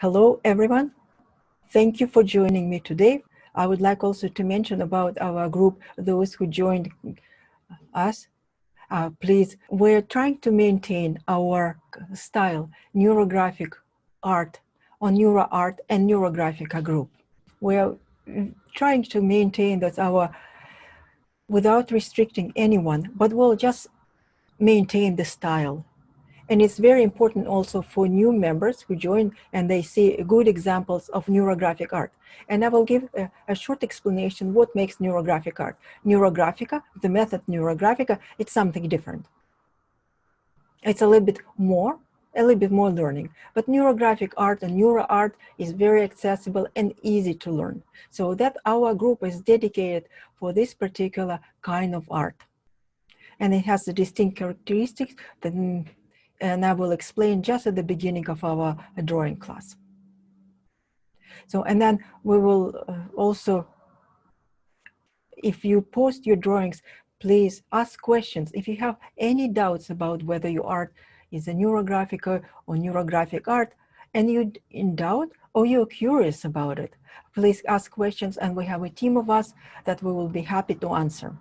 Hello, everyone. Thank you for joining me today. I would like also to mention about our group, those who joined us. Please, we're trying to maintain our style, neurographic art, on NeuroArt and Neurographica group. We're trying to maintain that without restricting anyone, but we'll just maintain the style. And it's very important also for new members who join and they see good examples of neurographic art. And I will give a short explanation what makes neurographic art. Neurographica, the method Neurographica, it's something different. It's a little bit more learning. But neurographic art and neuro art is very accessible and easy to learn. So that our group is dedicated for this particular kind of art. And it has the distinct characteristics that and I will explain just at the beginning of our drawing class. So, and then we will also, if you post your drawings, please ask questions. If you have any doubts about whether your art is a neurographic or neurographic art, and you're in doubt or you're curious about it, please ask questions, and we have a team of us that we will be happy to answer.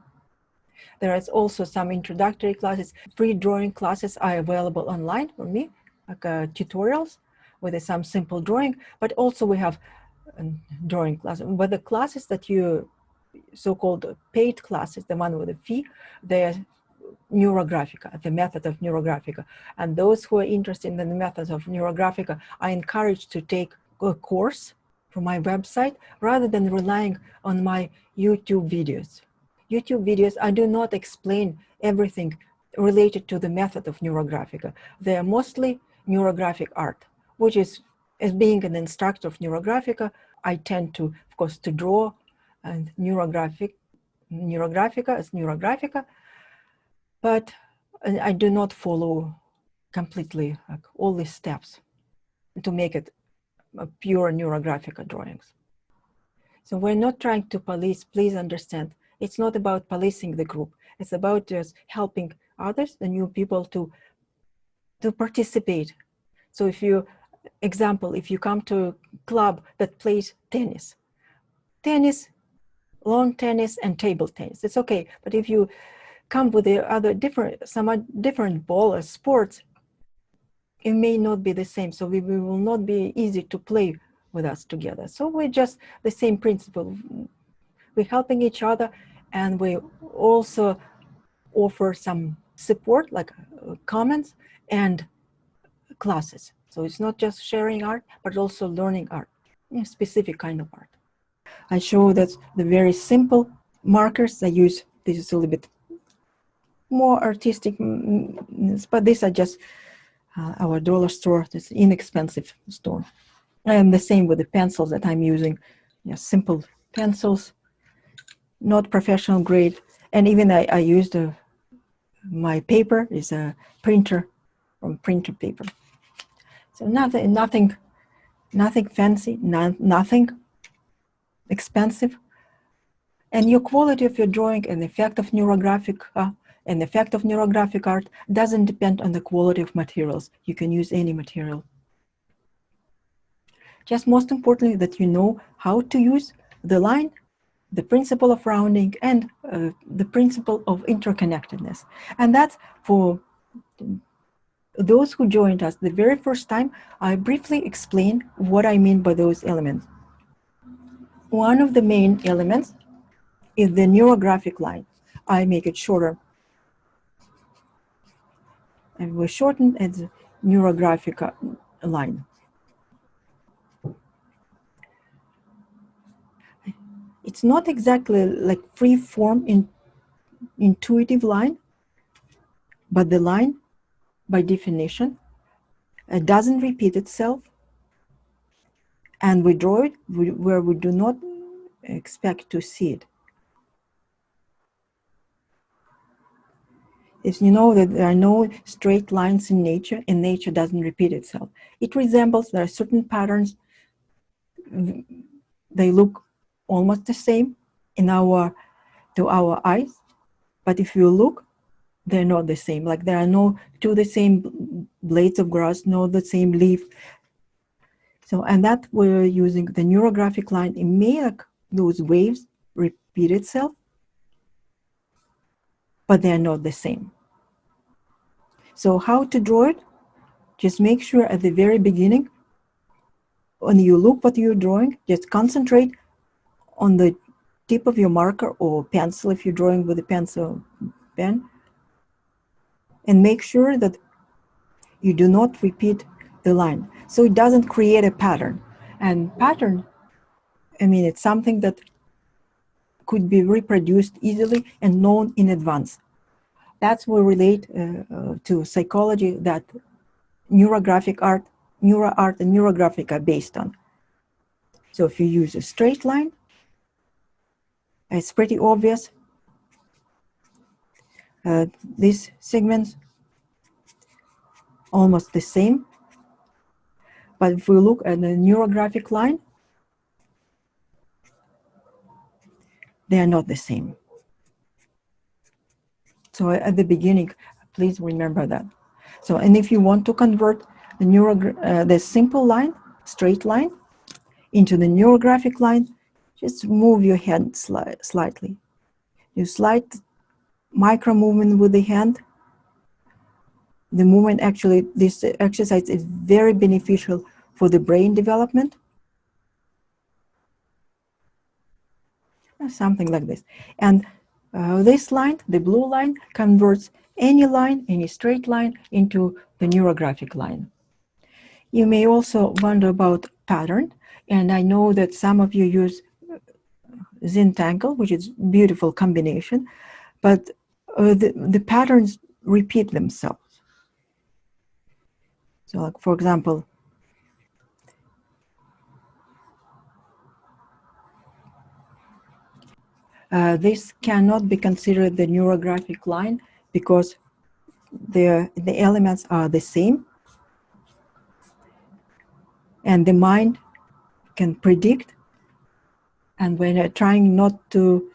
There is also some introductory classes. Free drawing classes are available online for me, like tutorials with some simple drawing, but also we have drawing classes. But the classes that you, so-called paid classes, the one with a fee, they're Neurographica, the method of Neurographica. And those who are interested in the methods of Neurographica are encouraged to take a course from my website rather than relying on my YouTube videos. YouTube videos, I do not explain everything related to the method of Neurographica. They are mostly neurographic art, which is, as being an instructor of Neurographica, I tend to, of course, to draw and Neurographica as Neurographica, but I do not follow completely like, all these steps to make it a pure Neurographica drawings. So we're not trying to police, please understand. It's not about policing the group. It's about just helping others, the new people, to participate. So if you, example, if you come to a club that plays tennis, lawn tennis and table tennis, it's okay. But if you come with the other different ball or sports, it may not be the same. So we will not be easy to play with us together. So we're just the same principle. We're helping each other, and we also offer some support, like comments and classes. So it's not just sharing art, but also learning art, a specific kind of art. I show that the very simple markers I use. This is a little bit more artistic, but these are just our dollar store, this inexpensive store. And the same with the pencils that I'm using, simple pencils, not professional grade. And even I used my paper is a printer from printer paper. So nothing fancy, nothing expensive. And your quality of your drawing and the effect of neurographic art doesn't depend on the quality of materials. You can use any material. Just most importantly that you know how to use the line, the principle of rounding, and the principle of interconnectedness. And that's for those who joined us the very first time. I briefly explain what I mean by those elements. One of the main elements is the neurographic line. I make it shorter. And we shorten as a neurographic line. It's not exactly like free form intuitive line, but the line, by definition, doesn't repeat itself, and we draw it where we do not expect to see it. If you know that there are no straight lines in nature, and nature doesn't repeat itself. It resembles, there are certain patterns, they look almost the same to our eyes, but if you look, they're not the same. Like there are no the same blades of grass, no the same leaf. So, and that we're using the neurographic line, it make those waves repeat itself, but they're not the same. So how to draw it? Just make sure at the very beginning, when you look what you're drawing, just concentrate on the tip of your marker or pencil if you're drawing with a pencil pen, and make sure that you do not repeat the line, so it doesn't create a pattern. And pattern, I mean, it's something that could be reproduced easily and known in advance. That's what relate to psychology that neurographic art, neuro art and neurographic are based on. So if you use a straight line, it's pretty obvious. These segments almost the same. But if we look at the neurographic line, they are not the same. So at the beginning, please remember that. So, and if you want to convert the the simple line, straight line, into the neurographic line, just move your hand slightly. You slight micro movement with the hand. The movement, actually, this exercise is very beneficial for the brain development. Something like this. And this line, the blue line, converts any line, any straight line, into the neurographic line. You may also wonder about pattern, and I know that some of you use Zentangle, which is a beautiful combination, but the patterns repeat themselves. So, like, for example, this cannot be considered the neurographic line because the elements are the same, and the mind can predict, and we're trying not to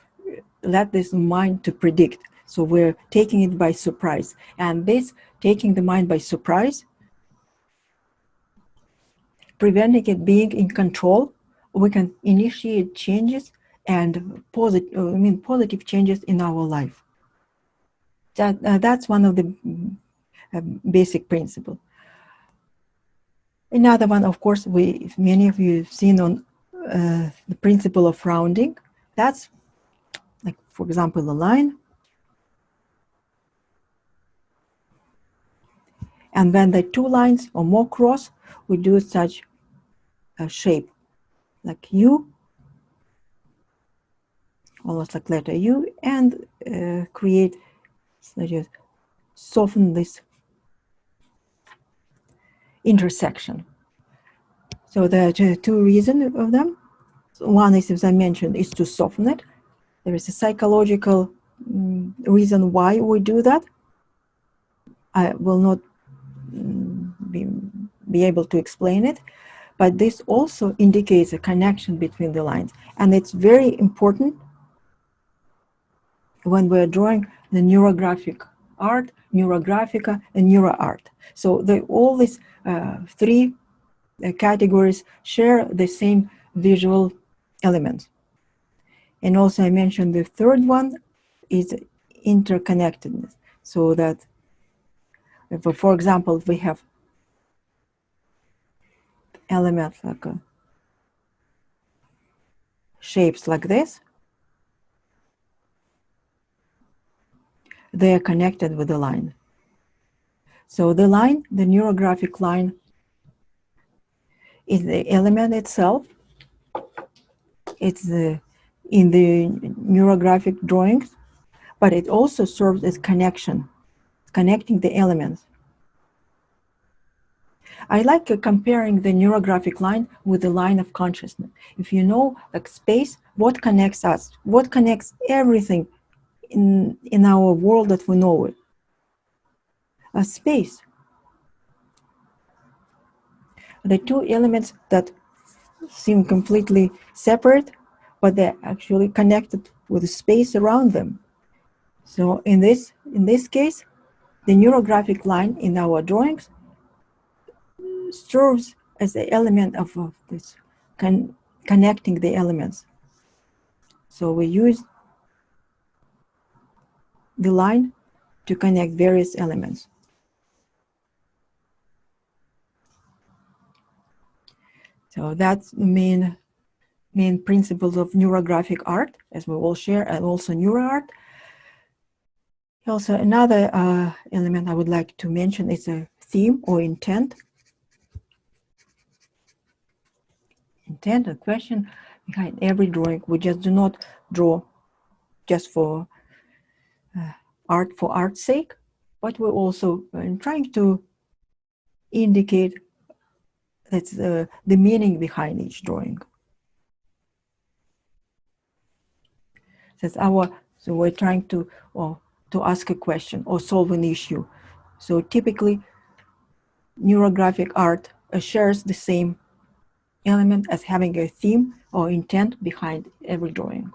let this mind to predict. So we're taking it by surprise. And this taking the mind by surprise, preventing it being in control, we can initiate changes and positive changes in our life. That's one of the basic principles. Another one, of course, many of you have seen on the principle of rounding. That's like, for example, a line. And when the two lines or more cross, we do such a shape, like U, almost like letter U, and create, just soften this intersection. So there are two reasons of them. One is, as I mentioned, is to soften it. There is a psychological reason why we do that. I will not be able to explain it, but this also indicates a connection between the lines. And it's very important when we're drawing the neurographic art, neurographica, and neuroart. So all these three categories share the same visual elements. And also I mentioned the third one is interconnectedness. So that, for example, we have elements like shapes like this, they are connected with the line. So the line, the neurographic line, is the element itself. It's in the neurographic drawings, but it also serves as connection, connecting the elements. I like comparing the neurographic line with the line of consciousness. If you know, like space, what connects us? What connects everything in our world that we know it? Space. The two elements that seem completely separate, but they're actually connected with the space around them. So in this case, the neurographic line in our drawings serves as the element of this connecting the elements. So we use the line to connect various elements. So that's the main principles of neurographic art, as we all share, and also NeuroArt. Also, another element I would like to mention is a theme or intent. Intent, a question behind every drawing. We just do not draw just for art's sake, but we're also trying to indicate that's the meaning behind each drawing. So we're trying to ask a question or solve an issue. So typically, neurographic art shares the same element as having a theme or intent behind every drawing.